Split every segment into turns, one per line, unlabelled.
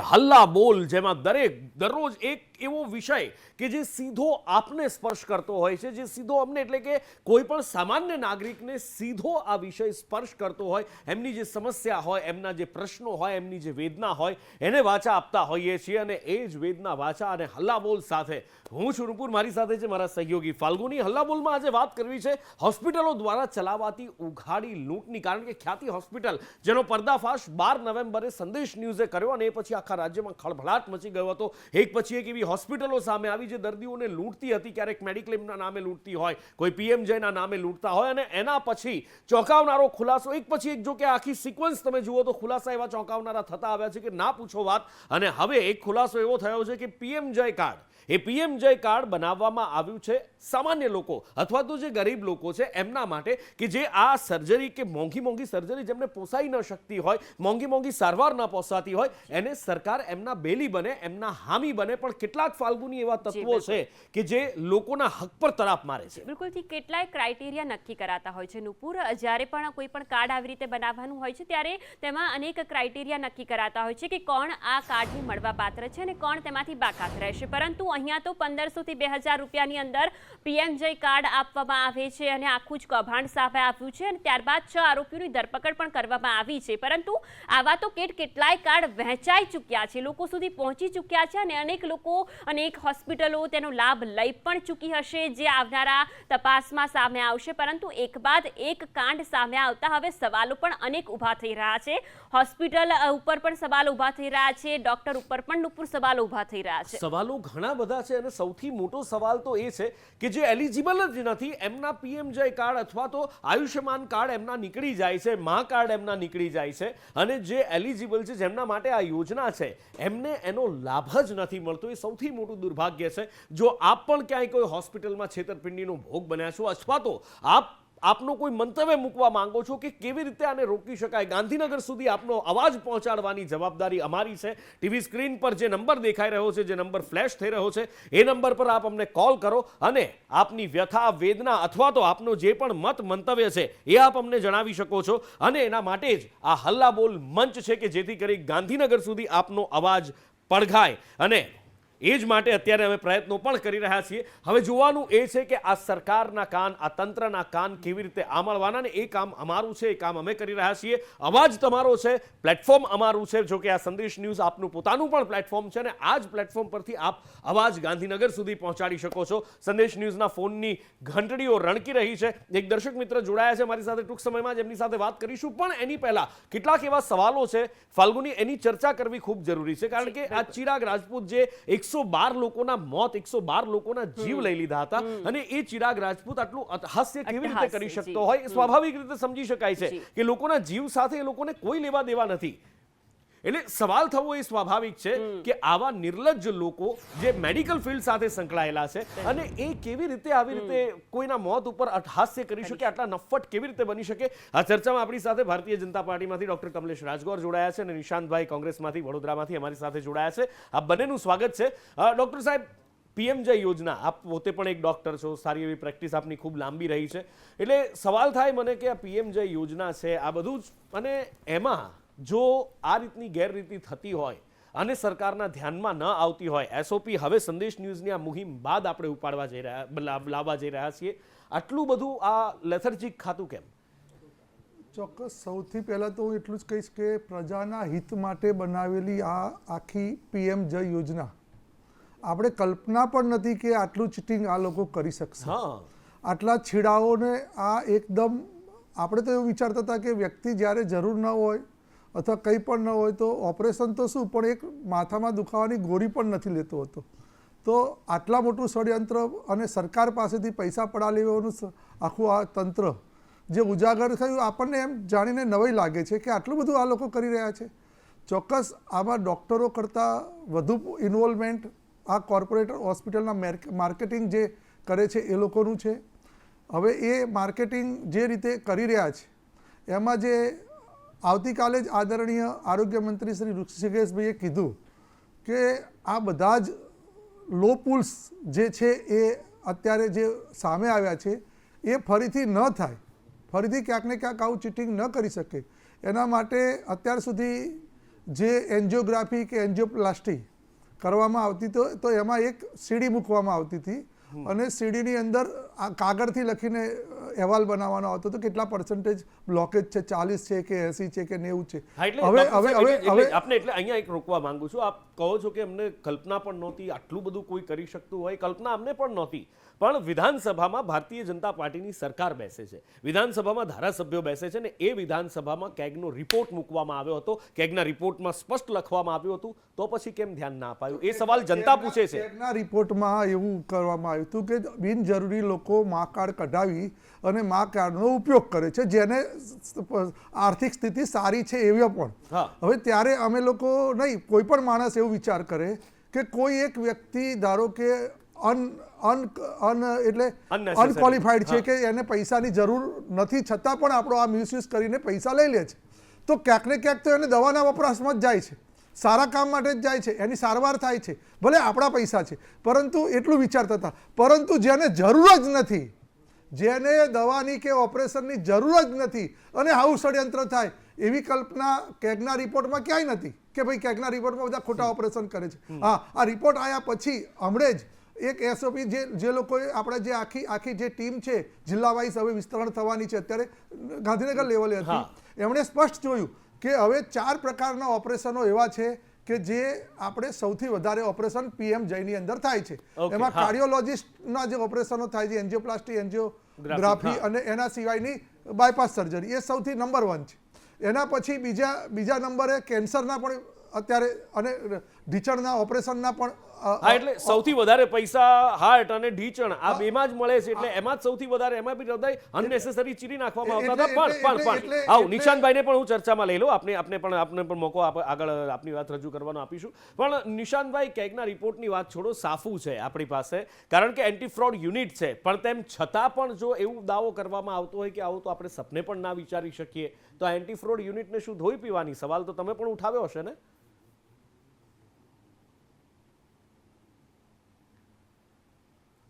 હલ્લા બોલ, જેમાં દરરોજ એક એવો વિષય કે જે સીધો આપને સ્પર્શ કરતો હોય છે, જે સીધો અમને એટલે કે કોઈ પણ સામાન્ય નાગરિકને સીધો આ વિષય સ્પર્શ કરતો હોય, એમની જે સમસ્યા હોય, એમના જે પ્રશ્નો હોય, એમની જે વેદના હોય, એને વાચા આપતા હોઈએ છીએ. અને એ જ વેદના વાચા અને હલ્લાબોલ સાથે હું છું નુપુર, મારી સાથે છે મારા સહયોગી ફાલ્ગુની. હલ્લાબોલમાં આજે વાત કરવી છે હોસ્પિટલો દ્વારા ચલાવાતી ઉઘાડી લૂંટની, કારણ કે ખ્યાતિ હોસ્પિટલ જેનો પર્દાફાશ 12 નવેમ્બરે સંદેશ ન્યૂઝે કર્યો અને એ પછી આખા રાજ્યમાં ખળભળાટ મચી ગયો હતો. એક પછી એક એવી હોસ્પિટલો સામે આવી જે દર્દીઓને લૂંટતી હતી, ક્યારેક મેડિક્લેમના નામે લૂંટતી હોય, કોઈ પીએમજેના નામે લૂંટતા હોય, અને એના પછી ચોંકાવનારો ખુલાસો એક પછી એક, જો કે આખી સિક્વન્સ તમે જુઓ તો ખુલાસા એવા ચોંકાવનારા થતા આવ્યા છે કે ના પૂછો વાત. અને હવે એક ખુલાસો એવો થયો છે કે પીએમજય કાર્ડ, એ પીએમજય કાર્ડ બનાવવામાં આવ્યું છે સામાન્ય લોકો અથવા તો જે ગરીબ લોકો છે એમના માટે, કે જે આ સર્જરી કે મોંઘી સર્જરી જેમને પોસાઈ ન શકતી હોય, મોંઘી સારવાર ન પોસાતી હોય, એને સરકાર એમના બેલી બને, એમના હામી બને. પણ કેટલાક ફાલ્ગુની એવા તત્વો છે કે જે લોકોના હક પર તરાપ મારે છે.
બિલકુલથી કેટલાય ક્રાઇટેરિયા નક્કી કરાતા હોય છે નુપુર. જ્યારે પણ કોઈ પણ કાર્ડ આવી રીતે બનાવવાનું હોય છે ત્યારે તેમાં અનેક ક્રાઇટેરિયા નક્કી કરાતા હોય છે કે કોણ આ કાર્ડની મળવા પાત્ર છે અને કોણ તેમાંથી બાકાત રહેશે. પરંતુ અહીંયા તો 1500 થી 2000 રૂપિયાની અંદર પીએમજય કાર્ડ આપવામાં આવે છે અને આખું જ કૌભાંડ સામે આવ્યું છે. અને ત્યારબાદ 6 આરોપીઓની ધરપકડ પણ કરવામાં આવી છે. પરંતુ આવા તો કેટલાય કાર્ડ વહેંચાઈ ચૂક્યા છે, લોકો સુધી પહોંચી ચૂક્યા છે અને અનેક લોકો, અનેક હોસ્પિટલો તેનો લાભ લઈ પણ ચૂકી હશે, જે આવનારા તપાસમાં સામે આવશે. પરંતુ એક બાદ એક કાંડ સામે આવતા હવે સવાલો પણ અનેક ઊભા થઈ રહ્યા છે. હોસ્પિટલ ઉપર પણ સવાલો ઊભા થઈ રહ્યા છે, ડોક્ટર ઉપર પણ નુપુર સવાલો ઊભા થઈ રહ્યા છે.
સવાલો ઘણા બધા છે અને સૌથી મોટો સવાલ તો એ છે કે જે એલિજિબલ જ નથી એમના પીએમજય કાર્ડ અથવા તો આયુષ્યમાન કાર્ડ એમના નીકળી જાય છે, મા કાર્ડ એમના નીકળી જાય છે, અને જે એલિજિબલ છે, જેમના માટે આ યોજના છે, એમને એનો લાભ જ નથી મળતો. એ સૌથી મોટું દુર્ભાગ્ય છે. જો આપ પણ ક્યાંય કોઈ હોસ્પિટલમાં છેતરપિંડીનો ભોગ બન્યા છો અથવા તો આપનો કોઈ મંતવ્ય મૂકવા માંગો છો કે કેવી રીતે આને રોકી શકાય, ગાંધીનગર સુધી આપનો અવાજ પહોંચાડવાની જવાબદારી અમારી છે. ટીવી સ્ક્રીન પર જે નંબર દેખાઈ રહ્યો છે, જે નંબર ફ્લેશ થઈ રહ્યો છે, એ નંબર પર આપ અમને કોલ કરો અને આપની વ્યથા, વેદના અથવા તો આપનો જે પણ મંતવ્ય છે એ આપ અમને જણાવી શકો છો. અને એના માટે જ આ હલ્લાબોલ મંચ છે કે જેથી કરી ગાંધીનગર સુધી આપનો અવાજ પડઘાય. અને એ જ માટે અત્યારે અમે પ્રયત્નો પણ કરી રહ્યા છીએ. હવે જોવાનું એ છે કે આ સરકારના કાન, આ તંત્રના કાન કેવી રીતે આંબળવાના, ને એ કામ અમારું છે, એ કામ અમે કરી રહ્યા છીએ. અવાજ તમારો છે, પ્લેટફોર્મ અમારું છે. જો કે આ સંદેશ ન્યૂઝ આપનું પોતાનું પણ પ્લેટફોર્મ છે અને આ જ પ્લેટફોર્મ પરથી આપ અવાજ ગાંધીનગર સુધી પહોંચાડી શકો છો. સંદેશ ન્યૂઝના ફોનની ઘંટડીઓ રણકી રહી છે. એક દર્શક મિત્ર જોડાયા છે મારી સાથે, ટૂંક સમયમાં જ એમની સાથે વાત કરીશું. પણ એની પહેલા કેટલાક એવા સવાલો છે ફાલ્ગુની, એની ચર્ચા કરવી ખૂબ જરૂરી છે. કારણ કે આ ચિરાગ રાજપૂત જે 112 લોકોના મોત, 112 લોકોના જીવ લઈ લીધા હતા, અને એ ચિરાગ રાજપૂત આટલું હાસ્ય કેવી રીતે કરી શકતો હોય, સ્વાભાવિક રીતે સમજી શકાય છે કે લોકોના જીવ સાથે એ લોકોને કોઈ લેવા દેવા નથી. એટલે સવાલ થવો એ સ્વાભાવિક છે કે આવા નિર્લજ્જ લોકો જે મેડિકલ ફિલ્ડ સાથે સંકળાયેલા છે અને એ કેવી રીતે આવી રીતે કોઈના મોત ઉપર હાસ્ય કરી શકે, આટલા નફ્ફટ કેવી રીતે બની શકે. આ ચર્ચામાં આપણી સાથે ભારતીય જનતા પાર્ટીમાંથી ડોક્ટર કમલેશ રાજગોર જોડાયા છે અને નિશાંતભાઈ કોંગ્રેસમાંથી, વડોદરામાંથી અમારી સાથે જોડાયા છે. આ બંનેનું સ્વાગત છે. ડોક્ટર સાહેબ, પીએમજય યોજના, આપ પોતે પણ એક ડોક્ટર છો, સારી એવી પ્રેક્ટિસ આપની ખૂબ લાંબી રહી છે. એટલે સવાલ થાય મને કે આ પીએમજય યોજના છે, આ બધું જ, અને એમાં જો આ રીતની ગેરરીતિ થતી હોય અને સરકારના ધ્યાનમાં ન આવતી હોય, એસઓપી હવે સંદેશ ન્યૂઝની આ મુહિમ બાદ આપણે લાવવા જઈ રહ્યા છીએ, આટલું બધું આ લેથર્જિક ખાતું કેમ?
ચોક્કસ. સૌથી પહેલાં તો હું એટલું જ કહીશ કે પ્રજાના હિત માટે બનાવેલી આ આખી પીએમજય યોજના, આપણે કલ્પના પણ નથી કે આટલું ચીટિંગ આ લોકો કરી શકશે. આટલા છેડાઓને આ એકદમ, આપણે તો એવું વિચારતા હતા કે વ્યક્તિ જ્યારે જરૂર ન હોય અથવા કંઈ પણ ન હોય તો ઓપરેશન તો શું, પણ એક માથામાં દુખાવાની ગોળી પણ નથી લેતો હતો. તો આટલા મોટું ષડયંત્ર અને સરકાર પાસેથી પૈસા પડાવી લેવાનું આખું આ તંત્ર જે ઉજાગર થયું, આપણને એમ જાણીને નવાઈ લાગે છે કે આટલું બધું આ લોકો કરી રહ્યા છે. ચોક્કસ આમાં ડૉક્ટરો કરતાં વધુ ઇન્વોલ્વમેન્ટ આ કોર્પોરેટ હોસ્પિટલના માર્કેટિંગ જે કરે છે એ લોકોનું છે. હવે એ માર્કેટિંગ જે રીતે કરી રહ્યા છે એમાં જે આવતીકાલે જ આદરણીય આરોગ્ય મંત્રી શ્રી ઋષિકેશભાઈએ કીધું કે આ બધા જ લો પુલ્સ જે છે એ અત્યારે જે સામે આવ્યા છે એ ફરીથી ન થાય, ફરીથી ક્યાંક ને ક્યાંક આવું ચીટિંગ ન કરી શકે, એના માટે અત્યાર સુધી જે એન્જિયોગ્રાફી કે એન્જિયોપ્લાસ્ટી કરવામાં આવતી તો એમાં એક સીડી મૂકવામાં આવતી હતી અને સીડીની અંદર આ કાગળથી લખીને અહેવાલ બનાવવાનો આવતો હતો કેટલા પર્સન્ટેજ બ્લોકેજ છે, 40 છે કે 80 છે કે 90 છે.
હા, એટલે ડોક્ટર સાહેબ, એટલે આપને એટલે અહીંયા એક રોકવા માંગુ છું. આપ કહો છો કે અમને કલ્પના પણ નહોતી આટલું બધું કોઈ કરી શકતું હોય, કલ્પના અમને પણ નહોતી, પણ વિધાનસભામાં ભારતીય જનતા પાર્ટીની સરકાર બેસે છે, વિધાનસભામાં ધારાસભ્યો બેસે છે ને એ વિધાનસભામાં કેગનો રિપોર્ટ મૂકવામાં આવ્યો હતો, કેગના રિપોર્ટમાં સ્પષ્ટ લખવામાં આવ્યું હતું, તો પછી કેમ ધ્યાન ના અપાયું? એ સવાલ જનતા પૂછે છે.
કેગના રિપોર્ટમાં એવું કરવામાં આવ્યું હતું કે બિનજરૂરી લોકો મા કાર્ડ કઢાવી અને મા કાર્ડનો ઉપયોગ કરે છે, જેને આર્થિક સ્થિતિ સારી છે એવી પણ. હવે ત્યારે અમે લોકો નહીં, કોઈ પણ માણસ એવું વિચાર કરે કે કોઈ એક વ્યક્તિ ધારો કે એટલે અનક્વોલિફાઈડ છે કે એને પૈસાની જરૂર નથી છતાં પણ આપણો આ મિસયુઝ કરીને પૈસા લઈ લે છે, તો ક્યાંક ને ક્યાંક તો એને દવાના વપરાશમાં જ જાય છે, સારા કામ માટે જ જાય છે, એની સારવાર થાય છે, ભલે આપણા પૈસા છે, પરંતુ એટલું વિચારતા હતા. પરંતુ જેને જરૂર જ નથી, જેને દવાની કે ઓપરેશનની જરૂર જ નથી અને આવું ષડયંત્ર થાય એવી કલ્પના કેગના રિપોર્ટમાં ક્યાંય નથી કે ભાઈ કેગના રિપોર્ટમાં બધા ખોટા ઓપરેશન કરે છે. હા, આ રિપોર્ટ આવ્યા પછી હમણાં જ એક એસઓપી જે લોકોએ આપણે જે આખી જે ટીમ છે જિલ્લા વાઇઝ હવે વિસ્તરણ થવાની છે, અત્યારે ગાંધીનગર લેવલે હતી, એમણે સ્પષ્ટ જોયું કે હવે 4 પ્રકારના ઓપરેશનો એવા છે કે જે આપણે સૌથી વધારે ઓપરેશન પીએમ જયની અંદર થાય છે. એમાં કાર્ડિયોલોજિસ્ટના જે ઓપરેશનો થાય છે, એન્જિયોપ્લાસ્ટી, એન્જિયોગ્રાફી અને એના સિવાયની બાયપાસ સર્જરી, એ સૌથી નંબર 1 છે. એના પછી બીજા નંબરે કેન્સરના પણ અત્યારે અને ઢીચણના ઓપરેશનના પણ.
હા, એટલે સૌથી વધારે પૈસા હાર્ટ અને ઢીચણ આ બેમાં જ મળે છે, એટલે એમાં જ સૌથી વધારે, એમાં બી હૃદય અનનેસેસરી ચીરી નાખવામાં આવતા હતા. પણ આવું નિશાંતભાઈને પણ હું ચર્ચામાં લઈ લઉં, આપને પણ મોકો આગળ આપની વાત રજૂ કરવાનો આપીશું. પણ નિશાંતભાઈ, કેગના રિપોર્ટની વાત છોડો, સાફું છે આપણી પાસે, કારણ કે એન્ટી ફ્રોડ યુનિટ છે, પણ તેમ છતાં પણ જો એવું દાવો કરવામાં આવતો હોય કે આવું તો આપણે સપને પણ ના વિચારી શકીએ, તો આ એન્ટી ફ્રોડ યુનિટને શું ધોઈ પીવાની? સવાલ તો તમે પણ ઉઠાવ્યો હશે ને?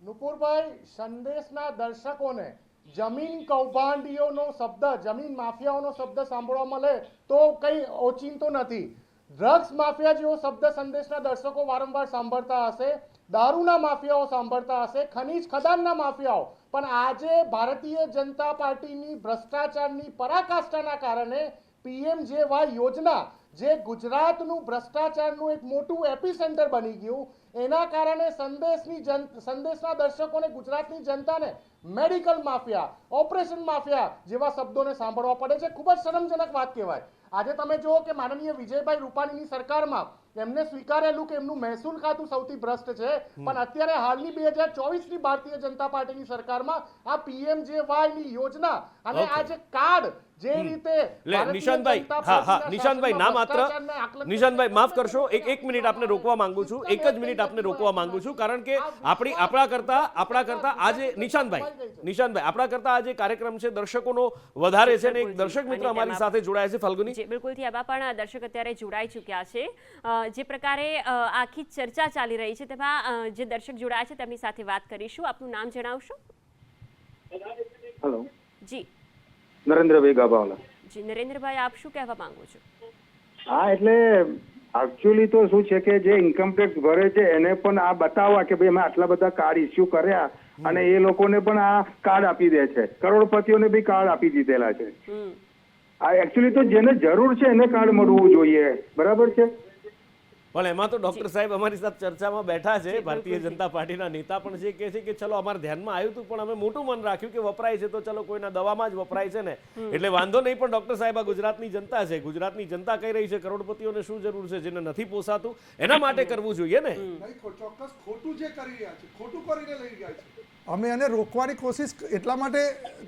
નુપુરભાઈ, સંદેશના દર્શકોને જમીન કૌભાંડીઓનો શબ્દ, જમીન માફિયાઓનો શબ્દ સાંભળવા મળે તો કંઈ ઓચિંતો નથી. ડ્રગ્સ માફિયા જેવો શબ્દ સંદેશના દર્શકો વારંવાર સાંભળતા હશે, દારૂના માફિયાઓ સાંભળતા હશે, ખનીજ ખદાનના માફિયાઓ, પણ આજે ભારતીય જનતા પાર્ટીની ભ્રષ્ટાચારની પરાકાષ્ઠાના કારણે પીએમજેવાય યોજના, જે ગુજરાતનું ભ્રષ્ટાચારનું એક મોટું એપિસેન્ટર બની ગયું, એના કારણે સંદેશના દર્શકોને, ગુજરાતની જનતાને મેડિકલ માફિયા, ઓપરેશન માફિયા જેવા શબ્દોને સાંભળવા પડે છે. ખૂબ જ શરમજનક વાત કહેવાય. આજે તમે જુઓ કે માનનીય વિજયભાઈ રૂપાણીની સરકારમાં એમને સ્વીકારેલું કે એમનું મહેસૂલ ખાતું સૌથી ભ્રષ્ટ છે, પણ અત્યારે હાલની 2024ની ભારતીય જનતા પાર્ટીની સરકારમાં આ પીએમજેવાયની યોજના અને આ જે કાર્ડ જે રીતે
નિશાંતભાઈ ના માત્ર નિશાંતભાઈ માફ કરશો, એક મિનિટ આપને રોકવા માંગુ છું, એક જ મિનિટ આપને રોકવા માંગુ છું, કારણ કે આપણા કરતા આજે નિશાંતભાઈ આપણા કરતા આજે કાર્યક્રમ છે દર્શકોનો વધારે છે, ને એક દર્શક મિત્ર અમારી સાથે જોડાયા છે. ફલ્ગુની,
બિલકુલથી આમાં પણ દર્શક અત્યારે જોડાઈ ચૂક્યા છે. જે પ્રકારે આખી ચર્ચા ચાલી રહી છે તેમાં જે દર્શક જોડાયા છે તેમની સાથે વાત કરીશું. આપનું નામ જણાવશો?
હેલો
જી,
નરેન્દ્રભાઈ ગાભાવાલા.
જી નરેન્દ્રભાઈ, આપ શું કહેવા માંગો છો?
હા, એટલે એકચ્યુઅલી તો શું છે કે જે ઇન્કમ ટેક્સ ભરે છે એને પણ આ બતાવવા કે ભાઈ અમે આટલા બધા કાર્ડ ઇસ્યુ કર્યા, અને એ લોકોને પણ આ કાર્ડ આપી દે છે, કરોડપતિઓને બી કાર્ડ આપી દીધેલા છે. આ એકચ્યુઅલી તો જેને જરૂર છે એને કાર્ડ મળવું જોઈએ, બરાબર છે?
પણ એમાં તો ડોક્ટર સાહેબ અમારી સાથે ચર્ચામાં બેઠા છે, ભારતીય જનતા પાર્ટીના નેતા પણ જે કહે છે કે ચલો અમારા ધ્યાનમાં આવ્યું હતું, પણ અમે મોટું મન રાખ્યું કે વપરાય છે તો ચલો કોઈના દવામાં જ વપરાય છે ને, એટલે વાંધો નહીં. પણ ડોક્ટર સાહેબ, આ ગુજરાતની જનતા છે, ગુજરાતની જનતા કહી રહી છે કરોડપતિઓને શું જરૂર છે, જેને નથી પોસાતું એના માટે કરવું જોઈએ ને.
ચોક્કસ ખોટું જે કરી રહ્યા છે, ખોટું કરીને લઈ ગયા છે. અમે એને રોકવાની કોશિશ એટલા માટે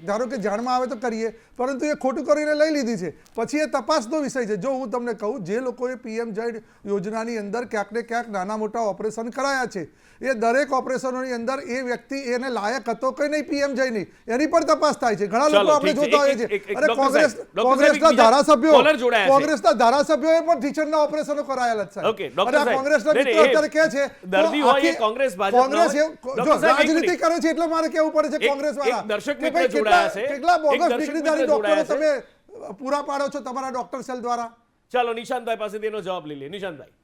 ધારો કે જાણમાં આવે તો કરીએ, પરંતુ એ ખોટું કરીને લઈ લીધી છે. પછી એ તપાસનો વિષય છે. જો હું તમને કહું, જે લોકોએ પીએમજય યોજનાની અંદર ક્યાંક ને ક્યાંક નાના મોટા ઓપરેશન કરાયા છે, એ દરેક ઓપરેશનોની અંદર એ વ્યક્તિ એને લાયક હતો કે નહીં પીએમજયની, એની પણ તપાસ થાય છે. ઘણા લોકો આપણે જોતા હોઈએ છીએ, અને કોંગ્રેસના ધારાસભ્યોએ પણ ટીચરના ઓપરેશનો કરાયેલા છે. કોંગ્રેસના મિત્રો અત્યારે કહે છે કોંગ્રેસ રાજનીતિ કરે છે, એટલે મારે કેવું પડે છે કોંગ્રેસ વાળા કેટલા બોગસ ડિગ્રીધારી ડોક્ટરો તમે પૂરા પાડો છો તમારા ડોક્ટર સેલ દ્વારા.
ચાલો નિશાંતભાઈ પાસેથી એનો જવાબ લઈ લઈએ. નિશાંતભાઈ,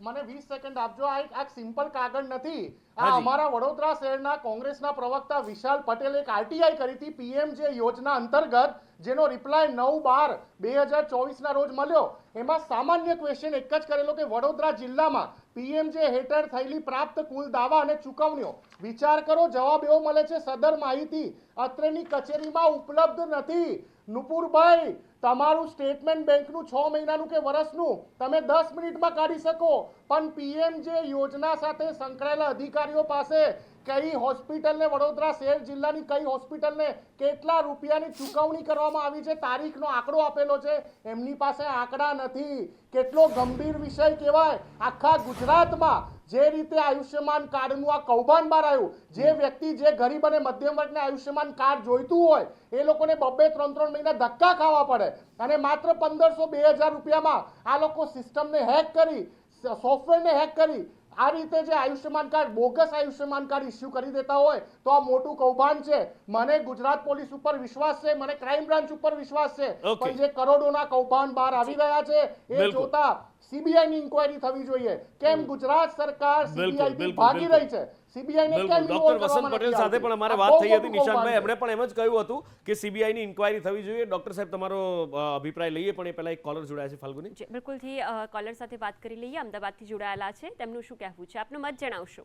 મને 20 સેકન્ડ આપજો. આ એક સિમ્પલ કાગળ નથી. આ
હાજી.
અમારા વડોદરા શહેરના કોંગ્રેસના પ્રવક્તા વિશાલ પટેલે એક આરટીઆઈ કરી હતી પીએમજે યોજના અંતર્ગત, જેનો રિપ્લાય 9/12/2024 ના રોજ મળ્યો. એમાં સામાન્ય ક્વેશ્ચન એક જ કરેલો કે વડોદરા જિલ્લામાં પીએમજે હેઠળ થયેલી પ્રાપ્ત કુલ દાવા અને ચૂકવણીઓ. વિચાર કરો, જવાબ એવો મળે છે સદર માહિતી અત્રેની કચેરીમાં ઉપલબ્ધ નથી. નુપુરભાઈ, તમારું સ્ટેટમેન્ટ બેંકનું 6 મહિનાનું કે વર્ષનું તમે 10 મિનિટમાં કાઢી શકો, પણ પીએમજે યોજના સાથે સંકળાયેલા અધિકારીઓ પાસે કઈ હોસ્પિટલને, વડોદરા શહેર જિલ્લાની કઈ હોસ્પિટલને કેટલા રૂપિયાની ચૂકવણી કરવામાં આવી છે, તારીખનો આંકડો આપેલો છે, એમની પાસે આંકડા નથી. કેટલો ગંભીર વિષય કહેવાય. આખા ગુજરાતમાં જે રીતે આયુષ્યમાન કાર્ડનું આ કૌભાંડ બહાર આવ્યું, જે વ્યક્તિ, જે ગરીબ અને મધ્યમ વર્ગને આયુષ્યમાન કાર્ડ જોઈતું હોય એ લોકોને 2-3 મહિના ધક્કા ખાવા પડે, અને માત્ર 1500-2000 રૂપિયામાં આ લોકો સિસ્ટમને હેક કરી, સોફ્ટવેરને હેક કરી આ રીતે જે Ayushman card, bogus Ayushman card issue કરી દેતા હોય તો આ મોટું કૌભાંડ છે. મને ગુજરાત પોલીસ ઉપર વિશ્વાસ છે, મને ક્રાઇમ બ્રાન્ચ ઉપર વિશ્વાસ છે,
Okay.
પણ જે કરોડોના કૌભાંડ બહાર આવી રહ્યા છે એ
બિલકુલ.
જોતા સીબીઆઈ ની ઇન્ક્વાયરી થવી જોઈએ. કેમ ગુજરાત સરકાર સીબીઆઈ થી
બિલકુલ,
ભાગી
બિલકુલ.
રહી છે? સીબીઆઈ ને
બિલકુલ.
કેમ
ડોક્ટર
involve
વસંત
કરવામાં
પટેલ
નથી
સાથે
આવતી?
પણ અમારે
આ
વાત
બહુ
થઈ હતી.
મોટું
નિશાંતભાઈ,
કૌભાંડ
એમણે પણ એમ જ કહ્યું હતું કે સીબીઆઈની ઇન્ક્વાયરી થવી જોઈએ. ડોક્ટર સાહેબ, તમારો અભિપ્રાય લઈએ, પણ એ પહેલા એક કોલર જોડાયા છે. ફાલ્ગુની,
જી, બિલકુલથી કોલર સાથે વાત કરી લઈએ. અમદાવાદથી જોડાયેલા છે, તેમનું શું કહેવું છે? આપનો મત જણાવશો.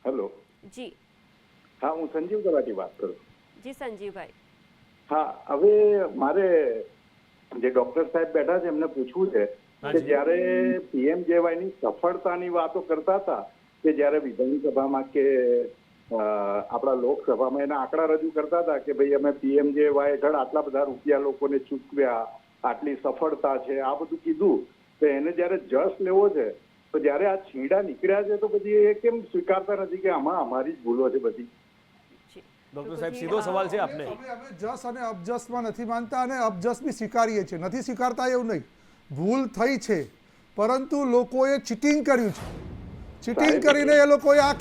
હેલો,
જી
હા, હું સંજીવ તલાટી વાત કરું.
જી સંજીવભાઈ.
હા, હવે મારે જે ડોક્ટર સાહેબ બેઠા છે એમને પૂછવું છે કે
હાજી.
જ્યારે પીએમજેવાય ની સફળતાની વાતો કરતા હતા, કે જ્યારે વિધાનસભામાં કે આપણા લોકસભામાં એના આંકડા રજૂ કરતા હતા કે ભાઈ અમે પીએમજેવાય હેઠળ આટલા બધા રૂપિયા લોકોને ચૂકવ્યા, આટલી સફળતા છે, આ બધું કીધું, તો એને જ્યારે જશ લેવો છે તો જ્યારે આ છીંડા નીકળ્યા છે તો પછી એ કેમ સ્વીકારતા નથી કે આમાં અમારી જ ભૂલો છે બધી?
જી
ડોક્ટર સાહેબ, સીધો સવાલ છે આપને.
અમે જસ અને અબજસમાં નથી માનતા, અને અબજસ બી સ્વીકારીએ છીએ, નથી સ્વીકારતા એવું નહીં. ભૂલ થઈ છે, પરંતુ લોકોએ ચીટિંગ કર્યું છે. ચીટિંગ કરીને એ લોકોએ આ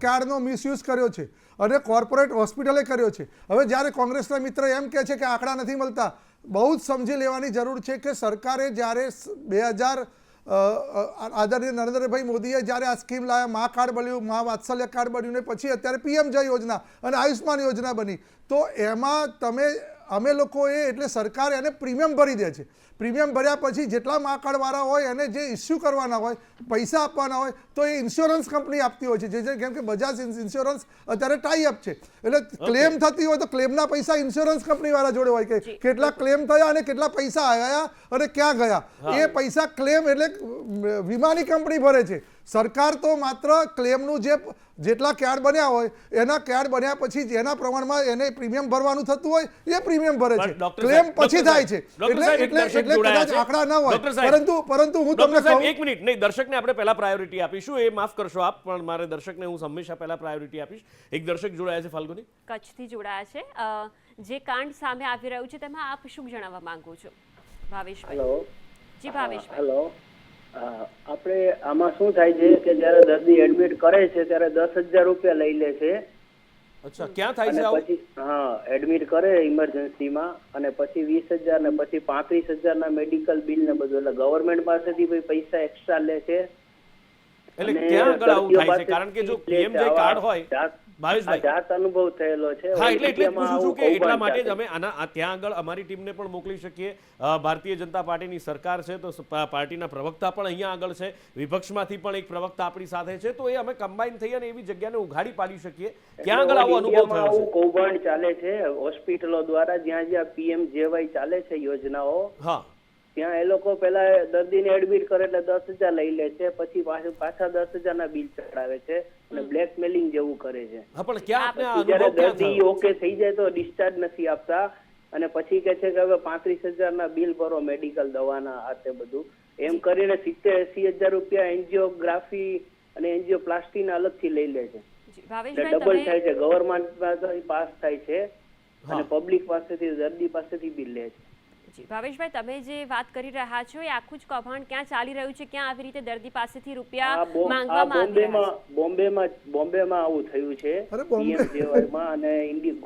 કાર્ડનો મિસયુઝ કર્યો છે, અને કોર્પોરેટ હોસ્પિટલે કર્યો છે. હવે જ્યારે કોંગ્રેસના મિત્ર એમ કહે છે કે આંકડા નથી મળતા, બહુ જ સમજી લેવાની જરૂર છે કે સરકારે જ્યારે 2000 આદરણીય નરેન્દ્રભાઈ મોદીએ જ્યારે આ સ્કીમ લાવ્યા, મા કાર્ડ બન્યું, મા વાત્સલ્ય કાર્ડ બન્યું, ને પછી અત્યારે પીએમજય યોજના અને આયુષ્માન યોજના બની, તો એમાં અમે લોકોએ, એટલે સરકાર એને પ્રીમિયમ ભરી દે છે. પ્રીમિયમ ભર્યા પછી જેટલા મા કાર્ડવાળા હોય એને જે ઇસ્યુ કરવાના હોય, પૈસા આપવાના હોય, તો એ ઇન્સ્યોરન્સ કંપની આપતી હોય છે. કેમ કે બજાજ ઇન્સ્યોરન્સ અત્યારે ટાઈ અપ છે, એટલે ક્લેમ થતી હોય તો ક્લેમના પૈસા ઇન્સ્યોરન્સ કંપનીવાળા જોડે હોય કે કેટલા ક્લેમ થયા અને કેટલા પૈસા આવ્યા અને ક્યાં ગયા. એ પૈસા ક્લેમ એટલે વીમાની કંપની ભરે છે. સરકાર તો માત્ર ક્લેમનું જેટલા કાર્ડ બન્યા હોય એના કાર્ડ બન્યા પછી જેના પ્રમાણમાં એને પ્રીમિયમ ભરવાનું થતું હોય એ પ્રીમિયમ ભરે છે. ક્લેમ પછી થાય છે, એટલે કદાચ આંકડા ન હોય, પરંતુ હું તમને કહું,
એક મિનિટ, નહીં, દર્શકને આપણે પહેલા પ્રાયોરિટી આપીશું. એ માફ કરશો આપ, પણ મારે દર્શકને હું હંમેશા પહેલા પ્રાયોરિટી આપીશ. એક દર્શક જોડાયા છે. ફાલ્ગુની,
કચ્છથી જોડાયા છે. જે કાંડ સામે આવી રહ્યું છે તેમાં આપ શું જણાવવા માંગો છો? ભાવેશભાઈ.
હેલો.
જી ભાવેશભાઈ.
હેલો. આપણે આમાં શું થાય છે કે જ્યારે દર્દી એડમિટ કરે છે ત્યારે 10,000 રૂપિયા લઈ લે છે.
અચ્છા, ક્યાં થાય છે
અને
આવું?
પછી એડમિટ કરે ઇમરજન્સીમાં, અને પછી 20,000 ને પછી 35,000 ના મેડિકલ બિલ ને બધું, એટલે ગવર્મેન્ટ પાસેથી પૈસા એક્સ્ટ્રા લે છે.
એટલે
અને
ક્યાં આગળ આવું
દર્દીઓ
થાય છે? કારણ કે જો
પાસેથી
પીએમજે કાર્ડ હોય, ભાવેશભાઈ,
જાત અનુભવ થયેલો છે.
હા, એટલે જ પૂછું છું કે એટલા
કૌભાંડ
માટે જ
ચાલે.
અમે ત્યાં આગળ અમારી ટીમને પણ મોકલી શકીએ. ભારતીય જનતા પાર્ટીની સરકાર છે તો પાર્ટીના પ્રવક્તા પણ અહીંયા આગળ છે, વિપક્ષમાંથી પણ એક પ્રવક્તા આપણી સાથે છે, તો એ અમે કમ્બાઈન થઈ અને એવી જગ્યાને ઉઘાડી પાડી શકીએ ક્યાં આગળ આવો અનુભવ
ઇન્ડિયામાં
થયો
આવું
છે.
કૌભાંડ ચાલે છે હોસ્પિટલો દ્વારા, જ્યાં પીએમજેવાય ચાલે છે યોજનાઓ,
હા,
ત્યાં એ લોકો પેલા દર્દીને એડમિટ કરે એટલે 10,000 લઈ લે છે, પછી પાછા 10,000 ના બિલ ચડાવે છે અને બ્લેકમેલિંગ જેવું કરે છે.
હા, પણ ક્યાં આપને આ
પછી જ્યારે
અનુભવ ક્યાં
દર્દી
થયો?
ઓકે થઈ જાય તો ડિસ્ચાર્જ નથી આપતા, અને પછી કે છે કે હવે 35,000 ના બિલ ભરો મેડિકલ દવાના, આ તે બધું એમ કરીને 70-80,000 રૂપિયા એન્જિયોગ્રાફી અને એન્જિયોપ્લાસ્ટી ના અલગથી લઈ લે છે.
જી
એટલે
ભાવેશભાઈ,
ડબલ થાય
તમે
છે, ગવર્મેન્ટ પાસ થાય છે અને પબ્લિક પાસેથી, દર્દી પાસેથી બિલ લે છે.
જી ભાવેશભાઈ, તમે જે વાત કરી રહ્યા છો એ આખું જ કૌભાંડ ક્યાં ચાલી રહ્યું છે, ક્યાં આવી રીતે દર્દી પાસેથી રૂપિયા માંગવામાં આવી રહ્યા છે?
બોમ્બેમાં આવું થયું છે,
અરે બોમ્બે.
PMJY-માં અને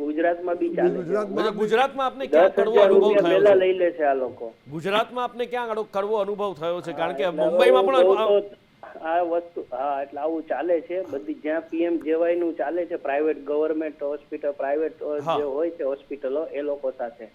ગુજરાતમાં બી ચાલે છે.
ગુજરાતમાં
ગુજરાતમાં આપને ક્યાં કડવો
10,000
અનુભવ
રૂપિયા
થયો
પહેલા
છે?
લઈ લે છે આ લોકો.
ગુજરાતમાં આપને ક્યાં કડવો અનુભવ થયો છે? કારણ કે
એટલે
મુંબઈમાં
હું
પણ
કહું તો આ વસ્તુ એટલે આવું ચાલે છે બધી, જ્યાં PMJY નું ચાલે છે, પ્રાઇવેટ ગવર્મેન્ટ હોસ્પિટલ, પ્રાઇવેટ જે હોય છે હોસ્પિટલો, એ લોકો સાથે.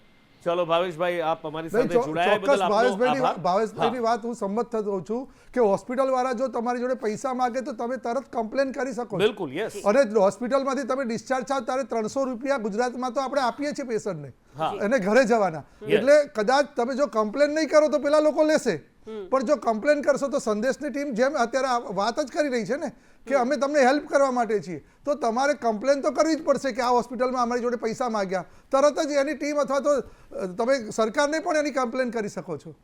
ચલો ભાવેશભાઈ, આપ અમારી
નહીં,
સાથે જોડાયા એ બદલ આપનો આભાર.
ભાવેશભાઈની વાત હું સંમત થતો હોઉં છું કે હોસ્પિટલ વાળા જો તમારી જોડે પૈસા માંગે તો તમે તરત કમ્પ્લેન કરી શકો છો.
બિલકુલ, યસ.
અને હોસ્પિટલમાંથી તમે ડિસ્ચાર્જ થાવ ત્યારે 300 રૂપિયા ગુજરાતમાં તો આપણે આપીએ છીએ પેશન્ટને,
હા.
એને ઘરે જવાના. એટલે કદાચ તમે જો કમ્પ્લેન નહીં કરો તો પેલા લોકો લેશે, પણ જો કમ્પ્લેન કરશો તો સંદેશની ટીમ જેમ અત્યારે વાત જ કરી રહી છે ને કે અમે તમને હેલ્પ કરવા માટે છીએ, તો તમારે કમ્પ્લેન તો કરવી જ પડશે કે આ હોસ્પિટલમાં અમારી જોડે પૈસા માંગ્યા. તરત જ એની ટીમ અથવા તો તમે સરકારને પણ એની કમ્પ્લેન કરી શકો છો.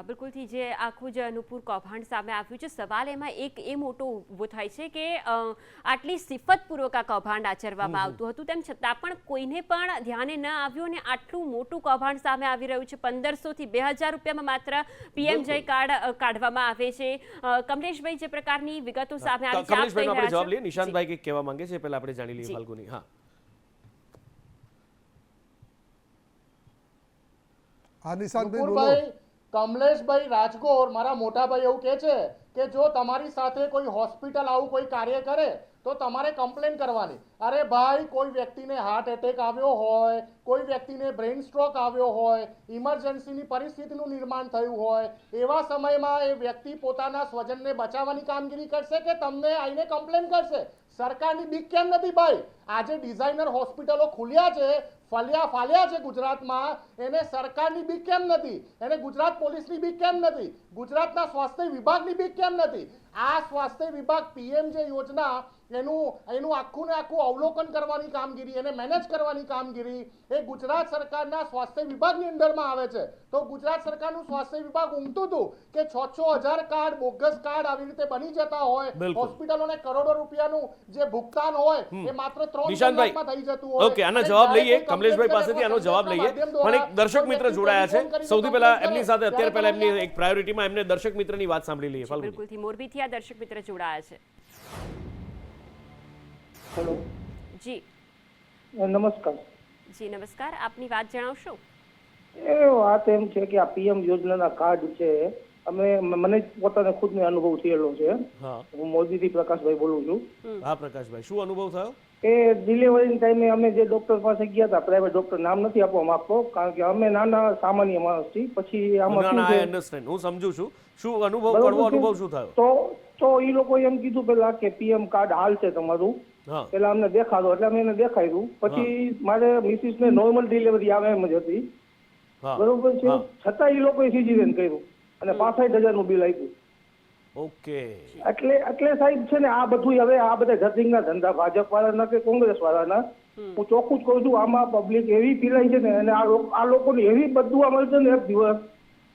બિલકુલથી જે આખું જ અનુપુર કૌભાંડ સામે આવ્યું છે, સવાલ એમાં એક એ મોટો ઊભો થાય છે કે આટલી સિફતપૂર્વક આ કૌભાંડ આચરવામાં આવતું હતું, તેમ છતાં પણ કોઈને પણ ધ્યાને ન આવ્યું અને આટલું મોટું કૌભાંડ સામે આવી રહ્યું છે. 1500 થી 2000 રૂપિયામાં માત્ર PMJY કાર્ડ કાઢવામાં આવે છે. કમલેશભાઈ, જે પ્રકારની વિગતો સામે આવી છે, આપ કહી
કમલેશભાઈનો આપણે
રહ્યા
જવાબ
છો.
લઈએ. નિશાંતભાઈ કંઈક કહેવા માંગે છે, પહેલા આપણે જાણી લઈએ
જી.
ફાલ્ગુની. હા,
હા નિશાંતભાઈ બોલો.
નુપુરભાઈ, કમલેશભાઈ રાજગોર, મારા મોટાભાઈ એવું કહે છે કે જો તમારી સાથે કોઈ હોસ્પિટલ આવું કોઈ કાર્ય કરે તો તમારે કમ્પ્લેન કરવાની. અરે ભાઈ, કોઈ વ્યક્તિને હાર્ટ એટેક આવ્યો હોય, કોઈ વ્યક્તિને બ્રેઇન સ્ટ્રોક આવ્યો હોય, ઇમરજન્સીની પરિસ્થિતિનું નિર્માણ થયું હોય, એવા સમયમાં એ વ્યક્તિ પોતાના સ્વજનને બચાવવાની કામગીરી કરશે કે તમને આવીને કમ્પ્લેન કરશે? સરકારની બીક કેમ નથી ભાઈ? આજે ડિઝાઇનર હોસ્પિટલો ખુલ્યા છે, ફાલ્યા છે ગુજરાતમાં, એને સરકારની બીક કેમ નથી? એને ગુજરાત પોલીસની બીક કેમ નથી? ગુજરાતના સ્વાસ્થ્ય વિભાગની બીક કેમ નથી? આ સ્વાસ્થ્ય વિભાગ PMJ યોજના એનું આખું ને આખું અવલોકન કરવાની કામગીરી, એને મેનેજ કરવાની કામગીરી એ ગુજરાત સરકારના સ્વાસ્થ્ય વિભાગની અંડરમાં આવે છે. તો ગુજરાત સરકારનું સ્વાસ્થ્ય વિભાગ ઊંઘતું હતું કે 6,000 કાર્ડ, બોગસ કાર્ડ આવી રીતે બની જતા હોય, હોસ્પિટલોને કરોડો રૂપિયાનું જે ભુગતાન હોય એ માત્ર 3 કલાકમાં થઈ જતું હોય.
ઓકે, આનો જવાબ લઈએ કમલેશભાઈ પાસેથી, આનો જવાબ લઈએ. પણ એક દર્શક મિત્ર જોડાયા છે, સૌથી પહેલા એમની સાથે અત્યારે પહેલા એમની એક પ્રાયોરિટીમાં એમને દર્શક મિત્રની વાત સાંભળી લઈએ. ફાલ્ગુની.
બિલકુલથી મોરબીથી આ દર્શક મિત્ર જોડાયા છે.
હેલો
જી
નમસ્કાર.
જી નમસ્કાર, આપની વાત જણાવશો?
એ વાત એમ છે કે આ PM યોજનાના કાર્ડ છે, મને પોતાને ખુદને અનુભવ થયેલો છે.
હા,
હું મોરબીથી પ્રકાશભાઈ બોલું છું.
હા પ્રકાશભાઈ, શું અનુભવ થયો?
એ ડિલિવરી ટાઈમે અમે જે ડોક્ટર પાસે ગયા હતા, પ્રાઇવેટ ડોક્ટર, નામ નથી આપવા માંગતો કારણ કે અમે નાના સામાન્ય માણસ છીએ. પછી આમાં
ના,
શું
ના,
છે,
I understand. હું સમજુ છું. શું અનુભવ,
બરાબર
કડવો
છે?
અનુભવ શું થયો?
તો એ લોકોએ એમ કીધું પેલા કે PM કાર્ડ હાલશે તમારું,
હા,
પેલા અમને દેખાડો, એટલે અમે એને દેખાડ્યું. પછી મારે મિસિસને નોર્મલ ડિલિવરી આવે એમ જ હતી,
હા,
બરોબર છે.
હા.
છતાં એ લોકોએ સિઝેરિયન કર્યું અને 65,000 નું બિલ આપ્યું.
ઓકે.
એટલે સાહેબ છે ને, આ બધું હવે આ બધા જટિંગના ધંધા ભાજપ વાળાના કે કોંગ્રેસ વાળાના, હું ચોખ્ખું જ કહું છું, આમાં પબ્લિક એવી પીલાય છે ને, અને આ લોકોને એવી બધું આ મળશે ને એક દિવસ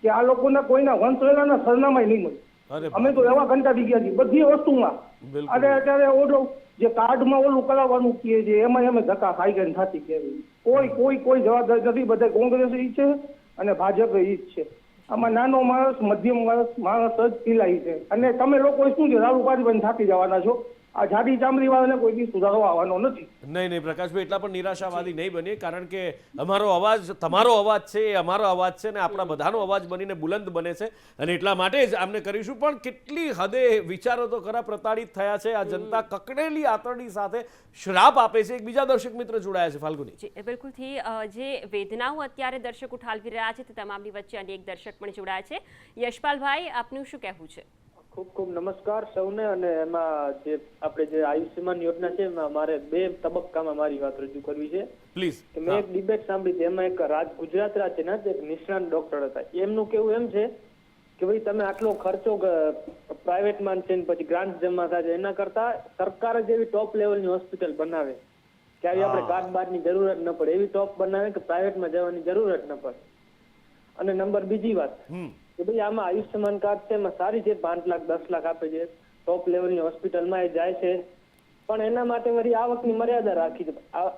કે આ લોકોના કોઈના વંશવેલાના સરનામાય નહીં મળે.
અરે
અમે તો એવા કંટાળી ગયા છીએ બધી વસ્તુમાં.
બિલકુલ.
અને અત્યારે ઓલું જે કાર્ડમાં ઓલું કરાવવાનું કહે છે, એમાં અમે ધક્કા ખાઈ ગઈ થતી કેવી કોઈ જવાબદારી નથી. બધા કોંગ્રેસ ઈ છે અને ભાજપ ઈ જ છે. આમાં નાનો માણસ, મધ્યમ માણસ જ પીલાય છે. અને તમે લોકો શું છે, દારૂ પાડી થાકી જવાના છો. આ જાડી ચામડી વાળાને કોઈ દી સુધારો આવવાનો નથી.
નહીં, પ્રકાશભાઈ એટલા પણ નિરાશાવાદી નહીં બને, કારણ કે અમારો અવાજ તમારો અવાજ છે, એ અમારો અવાજ છે, ને આપણા બધાનો અવાજ બનીને બુલંદ બને છે, અને એટલા માટે જ આમને કરીશું. પણ કેટલી હદે વિચારો તો ખરા પ્રતાડિત થયા છે. આ જનતા કકડેલી આતરડી સાથે શ્રાપ આપે છે. એક બીજા દર્શક મિત્ર જોડાયા છે, ફાલ્ગુની.
જી બિલકુલથી જે વેદનાઓ અત્યારે દર્શકો ઠાલવી રહ્યા છે તે તમામની વચ્ચે અનેક દર્શક પણ જોડાયા છે. યશપાલભાઈ, આપનું શું કહેવું છે?
ખૂબ ખૂબ નમસ્કાર સૌને. અને એમાં જે આપણે જે આયુષ્યમાન યોજના છે, એમાં મારે 2 તબક્કામાં મારી વાત રજૂ કરવી છે.
પ્લીઝ.
કે મેં એક ડિબેટ સાંભળી હતી, એમાં એક ગુજરાત રાજ્યના એક નિષ્ણાત ડોક્ટર હતા. એમનું કેવું એમ છે કે ભાઈ તમે આટલો ખર્ચો પ્રાઇવેટમાં છે ને પછી ગ્રાન્ટ જમા થાય છે, એના કરતા સરકાર જ એવી ટોપ લેવલની હોસ્પિટલ બનાવે કે આવી આપણે કાર્ડ બારની જરૂરત ન પડે, એવી ટોપ બનાવે કે પ્રાઇવેટમાં જવાની જરૂરત ન પડે. અને નંબર બીજી વાત કે ભાઈ આમાં આયુષ્યમાન કાર્ડ છે, એમાં સારી છે, 5 લાખ 10 લાખ આપે છે, ટોપ લેવલની હોસ્પિટલમાં એ જાય છે, પણ એના માટે વળી આવકની મર્યાદા રાખી છે.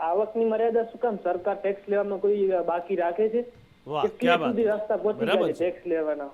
આવકની મર્યાદા શું કામ? સરકાર ટેક્સ લેવામાં કોઈ બાકી રાખે છે?
વાહ,
કે
ક્યા
ક્લિયર
બાત.
સુધી રસ્તા પહોંચી
બરાબર
ગયા છે
છે.
ટેક્સ લેવાના.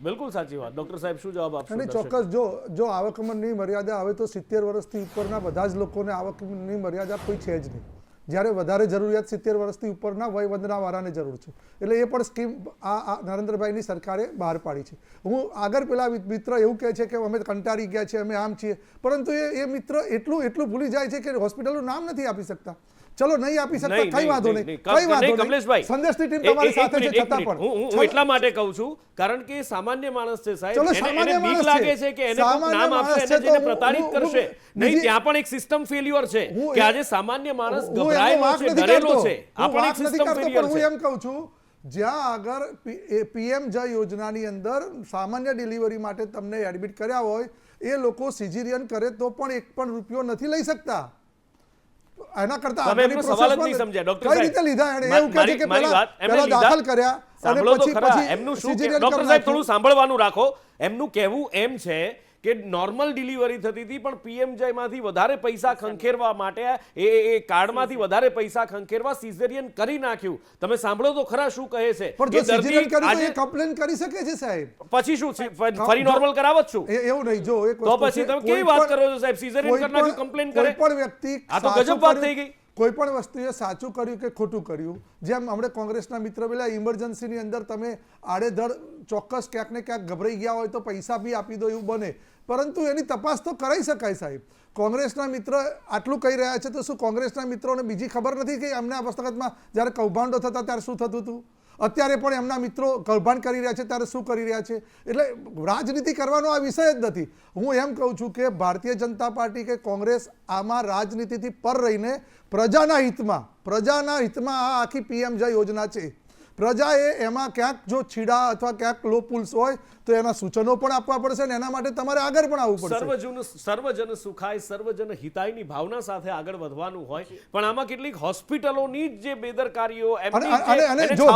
બિલકુલ સાચી વાત. ડોક્ટર સાહેબ શું જવાબ આપશો?
અને
દર્શક?
ચોક્કસ જો આવકની મર્યાદા હવે તો 70 વર્ષથી ઉપરના બધા જ લોકોને આવકની મર્યાદા કોઈ છે જ નહીં. જ્યારે વધારે જરૂરિયાત 70 વર્ષથી ઉપરના વયવંદનાવાળાને જરૂર છે. એટલે એ પણ સ્કીમ આ નરેન્દ્રભાઈની સરકારે બહાર પાડી છે. હું આગળ પેલા મિત્ર એવું કહે છે કે અમે કંટાળી ગયા છે, અમે આમ છીએ, પરંતુ એ મિત્ર એટલું ભૂલી જાય છે કે હોસ્પિટલનું નામ નથી આપી શકતા. ચલો નહીં આપી શકતા,
નહીં,
કઈ વાંધો
નહીં,
નહીં,
નહીં,
કઈ વાંધો નહીં.
કમલેશભાઈ,
સંદેશની ટીમ
એક
તમારી સાથે છે
મિનિટ, એક
છતાં
મિનિટ.
પણ
હું એટલા માટે કહું છું કારણ કે સામાન્ય માણસ છે સાહેબ,
ચલો,
એને
સામાન્ય
બીક
માણસ
લાગે
છે.
છે કે એને કોઈક
સામાન્ય
નામ આપશે,
માણસ
એને
છે તો
જેને પ્રતાડિત
હું-
કરશે.
હું-
નહીં,
બીજી-
ત્યાં પણ એક સિસ્ટમ ફેલ્યુઅર છે
હું
કે
એ-
આજે સામાન્ય માણસ
હું એનો
ગભરાયેલો
વાંક
છે,
નથી
ડરેલો
કરતો.
છે. આ
હું
પણ એક
વાંક નથી
સિસ્ટમ
કરતો,
ફેલ્યુઅર
પણ હું
છે.
એમ કહું છું જ્યાં આગળ પીએમ જય યોજનાની અંદર સામાન્ય ડિલિવરી માટે તમને એડમિટ કર્યા હોય એ લોકો સિઝેરિયન કરે તો પણ એક પણ રૂપિયો નથી લઈ શકતા. એના કરતા
તમે
આગળની
એમનો સવાલ જ
પ્રોસેસમાં
નહીં સમજ્યા, ડોક્ટર
કઈ
સાહેબ.
રીતે લીધા એને? એવું કહે છે કે
મારી વાત, એમને
પહેલા
લીધા.
દાખલ કર્યા અને
સાંભળો તો ખરા.
પછી
એમનું શું કે-
cesarean
ડોક્ટર
કરી
સાહેબ
નાખ્યું.
થોડું સાંભળવાનું રાખો. એમનું કહેવું એમ છે કે નોર્મલ ડિલિવરી થતી હતી પણ પીએમજયમાંથી વધારે પૈસા ખંખેરવા માટે એ કાર્ડમાંથી વધારે પૈસા ખંખેરવા સિઝેરિયન કરી નાખ્યું. તમે સાંભળો તો ખરા શું કહે છે
પણ
કે
જો સિઝેરિયન
દર્દી
કર્યું તો
આજે
એ કમ્પ્લેન કરી શકે છે સાહેબ.
પછી શું ફરી નોર્મલ કરાવત છું?
એવું નહીં. જો એક
તો
વસ્તુ
પછી
છે,
તમે
કોઈ
કેવી વાત
પણ-
કરો છો સાહેબ? સિઝેરિયન
કોઈ
કરી નાખ્યું,
પણ-
કમ્પ્લેન
કોઈ
કરે?
પણ વ્યક્તિ
આ તો
સાચું
ગજબ વાત
કર્યું-
થઈ ગઈ.
કોઈ પણ વસ્તુએ સાચું કર્યું કે ખોટું કર્યું, જેમ હમણાં કોંગ્રેસના મિત્ર પેલા ઇમરજન્સીની અંદર તમે આડેધડ ચોક્કસ ક્યાંક ને ક્યાંક ગભરાઈ ગયા હોય તો પૈસા બી આપી દો એવું બને, પરંતુ એની તપાસ તો કરાઈ શકાય સાહેબ. કોંગ્રેસના મિત્ર આટલું કહી રહ્યા છે તો શું કોંગ્રેસના મિત્રોને બીજી ખબર નથી કે એમના વખતમાં જ્યારે કૌભાંડો થતા ત્યારે શું થતું હતું? અત્યારે પણ એમના મિત્રો કૌભાંડ કરી રહ્યા છે ત્યારે શું કરી રહ્યા છે? એટલે રાજનીતિ કરવાનો આ વિષય જ નથી. હું એમ કહું છું કે ભારતીય જનતા પાર્ટી કે કોંગ્રેસ આમાં રાજનીતિથી પર રહીને પ્રજાના હિતમાં આ આખી પીએમ જય યોજના છે. પ્રજાએ એમાં ક્યાંક જો છીડા અથવા ક્યાંક લો પુલ્સ હોય તો એના સૂચનો પણ આપવા પડશે અને એના માટે તમારે આગળ પણ આવવું પડશે.
સર્વજન સુખાય સર્વજન હિતાયની ભાવના સાથે આગળ વધવાનું હોય, પણ આમાં કેટલીક હોસ્પિટલોની જ જે બેદરકારીઓ
અને જો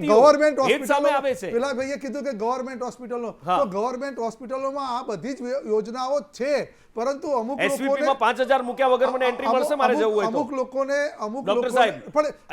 ગવર્મેન્ટ
સામે આવે છે.
પેલા ભાઈએ કીધું કે ગવર્મેન્ટ હોસ્પિટલો, તો ગવર્મેન્ટ હોસ્પિટલોમાં આ બધી જ યોજનાઓ છે, પરંતુ અમુક
SVP માં 5000 મૂક્યા વગર મને એન્ટ્રી મળશે મારે જવું હોય તો? ડોક્ટર સાહેબ,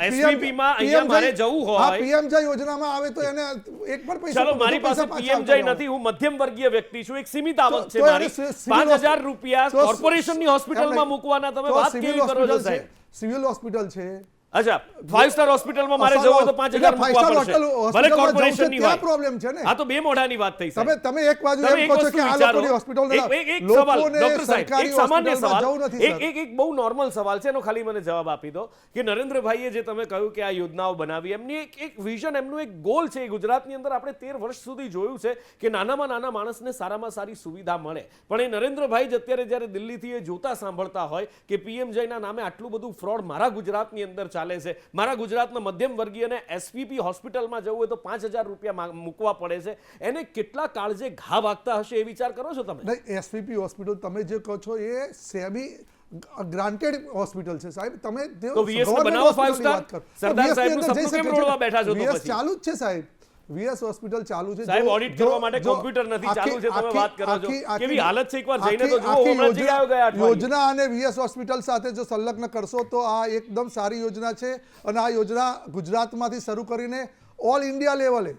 SVP માં અહીંયા મારે જવું હોય,
પીએમ જય યોજનામાં આવે તો એને એક પણ પૈસા,
ચલો મારી પાસે પીએમજય નથી, હું મધ્યમ વર્ગીય વ્યક્તિ છું, એક સીમિત આવક છે મારી, 5000 રૂપિયા કોર્પોરેશનની હોસ્પિટલમાં મૂકવાના તમે વાત કેવી કરો છો સાહેબ?
સિવિલ હોસ્પિટલ છે.
અચ્છા, 5 સ્ટાર હોસ્પિટલમાં મારે જવું હોય તો 5000 મૂકવા પડશે, ભલે કોર્પોરેશનની હોય.
પ્રોબ્લેમ છે ને.
આ તો બે મોઢાની વાત થઈ સાહેબ.
તમે એક બાજુ
તમે
એમ
એક
કહો છો
વસ્તુ
કે આ
વિચારો.
લોકોની હોસ્પિટલ
એક સવાલ, ડોક્ટર સાહેબ, એક સામાન્ય સવાલ,
જવું નથી સર.
એક બહુ નોર્મલ સવાલ છે, એનો ખાલી મને જવાબ આપી દો કે નરેન્દ્રભાઈએ જે તમે કહ્યું કે આ યોજનાઓ બનાવી, એમની એક વિઝન, એમનું એક ગોલ છે. ગુજરાતની અંદર આપણે 13 વર્ષ સુધી જોયું છે કે નાનામાં નાના માણસને સારામાં સારી સુવિધા મળે, પણ એ નરેન્દ્રભાઈ જ અત્યારે જ્યારે દિલ્હીથી એ જોતા સાંભળતા હોય કે પીએમજયના નામે આટલું બધું ફ્રોડ મારા ગુજરાતની અંદર ચાલે છે, મારા ગુજરાતના મધ્યમ વર્ગીયને એસપીપી હોસ્પિટલમાં જવું હોય તો 5000 રૂપિયા મૂકવા પડે છે, એને કેટલા કાળજે ઘા વાગતા હશે એ વિચાર કરો છો તમે?
નહીં, એસપીપી હોસ્પિટલ તમે જે કહો છો એ સેમી ગ્રાન્ટેડ હોસ્પિટલ છે સાહેબ. તમે
તો VS ને બનાવો 5 સ્ટાર. સરદાર સાહેબનું સપનું કેમ રોડવા બેઠા છો તો
VS
પછી?
ચાલુ જ છે સાહેબ. વીએસ હોસ્પિટલ ચાલુ છે
સાહેબ, ઓડિટ કરવા માટે કોમ્પ્યુટર નથી ચાલુ છે, તમે વાત કરો છો કેવી હાલત છે, એકવાર જઈને તો જુઓ. હમણાં જ ગયા ગયા અઠવાડિયે
યોજના અને વીએસ હોસ્પિટલ સાથે જો સંલગ્ન કરશો તો આ એકદમ સારી યોજના છે અને આ યોજના ગુજરાતમાંથી શરૂ કરીને ઓલ ઇન્ડિયા લેવલે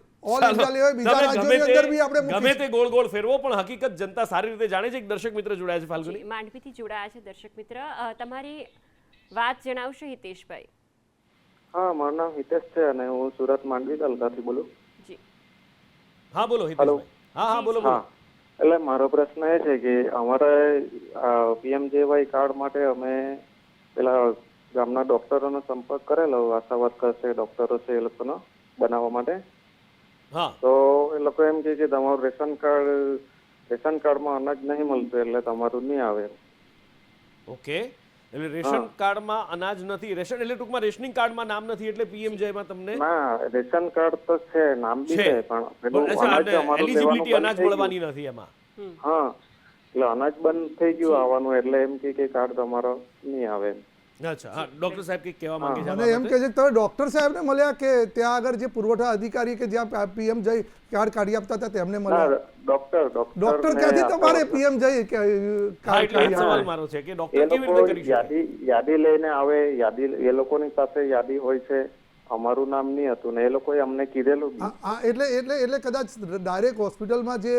બીજા રાજ્યોની અંદર બી આપણે
ગમે તે ગોળ ગોળ ફેરવો, પણ હકીકત જનતા સારી રીતે જાણે છે. એક દર્શક મિત્ર જોડાયા છે, ફાલ્ગુની
માંડવીથી જોડાયા છે દર્શક મિત્ર, તમારી વાત જણાવશો હિતેશભાઈ?
હા, મારું નામ હિતેશ છે અને હું સુરત માંડવી તાલુકાથી બોલું.
જી
હા બોલો હિતેશભાઈ. હા બોલો.
એટલે મારો પ્રશ્ન એ છે કે અમારે પીએમજેવાય કાર્ડ માટે અમે પેલા ગામના ડોક્ટરોનો સંપર્ક કરેલો, આશા વર્કર છે, ડોક્ટરો છે, એ લોકોનો બનાવવા માટે. તો એ લોકો એમ કે તમારું રેશન કાર્ડમાં અનાજ નહીં મળતું એટલે તમારું નહીં આવે.
ઓકે, એટલે રેશન કાર્ડમાં અનાજ નથી, રેશન એટલે ટૂંકમાં રેશનિંગ કાર્ડમાં નામ નથી, એટલે પીએમજયમાં તમને
ના, રેશન કાર્ડ તો છે, નામ બી છે, પણ
એલિજિબિલિટી અનાજ મળવાની નથી એમાં.
હા, એટલે અનાજ બંધ થઈ ગયું આવવાનું, એટલે એમ કે કાર્ડ તમારો નહીં આવે.
અચ્છા, હા, ડોક્ટર સાહેબ કંઈક કહેવા માંગે છે?
અને એમ કહે છે કે તમે ડોક્ટર સાહેબને મળ્યા કે ત્યાં આગળ જે પુરવઠા અધિકારી કે જ્યાં પીએમજય કાર્ડ કાઢી આપતા હતા તેમને મળ્યા? ડોક્ટર ક્યાંથી તમારે પીએમજય કાર્ડ કાઢી
સવાલ મારો છે કે ડોક્ટર કેવી રીતે કરી શકે?
યાદી લઈને આવે, યાદી એ લોકોની પાસે યાદી હોય છે, અમારું નામ નહીં હતું ને એ લોકોએ અમને કીધેલું બી.
એટલે કદાચ ડાયરેક્ટ હોસ્પિટલમાં જે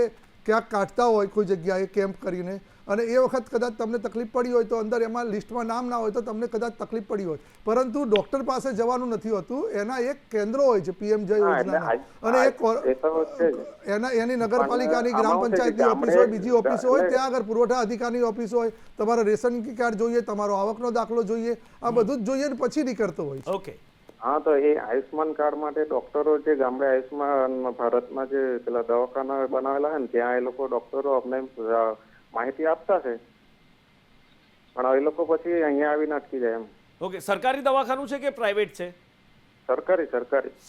ક્યાંક કાઢતા હોય કોઈ જગ્યાએ કેમ્પ કરીને અને એ વખત કદાચ તમને તકલીફ પડી હોય તો અંદર એમાં લિસ્ટમાં નામ ના હોય તો તમને કદાચ તકલીફ પડી હોય, પરંતુ ડોક્ટર પાસે જવાનું નથી હોતું. એના એક કેન્દ્રો હોય છે પીએમ જય યોજના અને એની નગરપાલિકાની ગ્રામ પંચાયતની ઓફિસ હોય, બીજી ઓફિસો હોય, ત્યાં આગળ પુરવઠા અધિકારીની ઓફિસ હોય, તમારે રેશન કાર્ડ જોઈએ, તમારો આવકનો દાખલો જોઈએ, આ બધું જ જોઈએ ને પછી નીકળતો હોય છે.
ઓકે,
હા, તો એ આયુષ્માન કાર્ડ માટે ડોક્ટરો જે ગામડે આયુષ્માન ભારતમાં જે પેલા દવાખાના બનાવેલા છે ને ત્યાં એ લોકો ડોક્ટરો અમને માહિતી આપતા છે, પણ એ લોકો પછી અહીંયા આવીને અટકી જાય એમ.
ઓકે, સરકારી દવાખાનું છે કે પ્રાઇવેટ છે?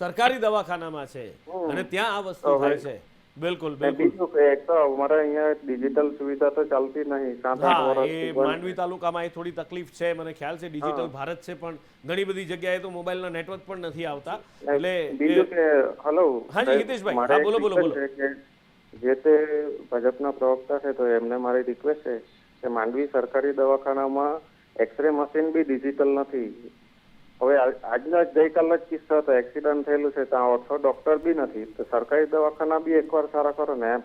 સરકારી
દવાખાનામાં છે અને ત્યાં આ વસ્તુ થાય છે. બિલકુલ બિલકુલ.
બીજું કે એક તો અમારે અહીંયા ડિજિટલ સુવિધા તો ચાલતી નહીં. 7-8
હા, એ
વર્ષથી
માંડવી તાલુકામાં એ થોડી તકલીફ છે, મને ખ્યાલ છે. ડિજિટલ ભારત છે પણ ઘણી બધી જગ્યાએ તો મોબાઈલના નેટવર્ક પણ નથી આવતા. એટલે
બીજું કે હલો,
હાજી હિતેશભાઈ, હા, બોલો બોલો બોલો.
જે તે ભાજપના પ્રવક્તા છે તો એમને મારી રિક્વેસ્ટ છે કે માંડવી સરકારી દવાખાનામાં એક્સરે મશીન બી ડિજિટલ નથી. હવે આજના જ ગઈકાલનો જ કિસ્સો હતો, એક્સિડન્ટ થયેલું છે, ત્યાં ઓર્થો ડોક્ટર બી નથી, તો સરકારી દવાખાના બી એકવાર સારા કરો ને એમ.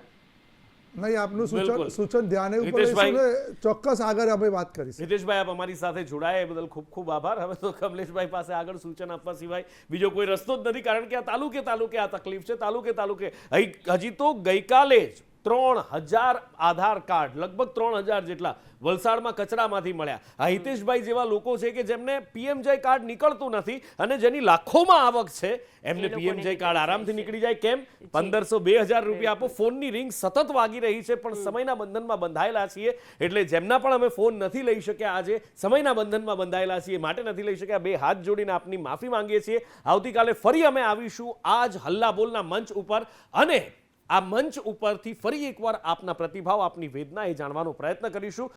નહીં, આપનું સૂચન ધ્યાને ઉપર
હિતેશભાઈ.
લઈશું ને ચોક્કસ આગળ આપણે વાત કરીશું.
હિતેશભાઈ, આપ અમારી સાથે જોડાયા એ બદલ ખૂબ ખૂબ આભાર. હવે તો કમલેશભાઈ પાસે આગળ સૂચન આપવા સિવાય બીજો કોઈ રસ્તો જ નથી, કારણ કે આ તાલુકે આ તકલીફ છે. તાલુકે હજી તો ગઈકાલે જ 3000 આધાર કાર્ડ, લગભગ 3000 જેટલા વલસાડમાં કચરામાંથી મળ્યા. આ હિતેશભાઈ જેવા લોકો છે કે જેમને પીએમજય કાર્ડ નીકળતું નથી અને જેની લાખોમાં આવક છે, એમને પીએમજય કાર્ડ આરામથી નીકળી જાય. કેમ? 1500-2000 રૂપિયા આપો. ફોનની રિંગ સતત વાગી રહી છે, પણ સમયના બંધનમાં બંધાયેલા છીએ. એટલે જેમના પણ અમે ફોન નથી લઈ શક્યા આજે, સમયના બંધનમાં બંધાયેલા છીએ માટે નથી લઈ શક્યા. બે હાથ જોડીને આપની માફી માંગીએ છીએ. આવતીકાલે ફરી અમે આવીશું આ જ હલ્લા બોલના મંચ ઉપર અને આ મંચ ઉપરથી ફરી એકવાર આપના પ્રતિભાવ, આપની વેદના એ જાણવાનો પ્રયત્ન કરીશું.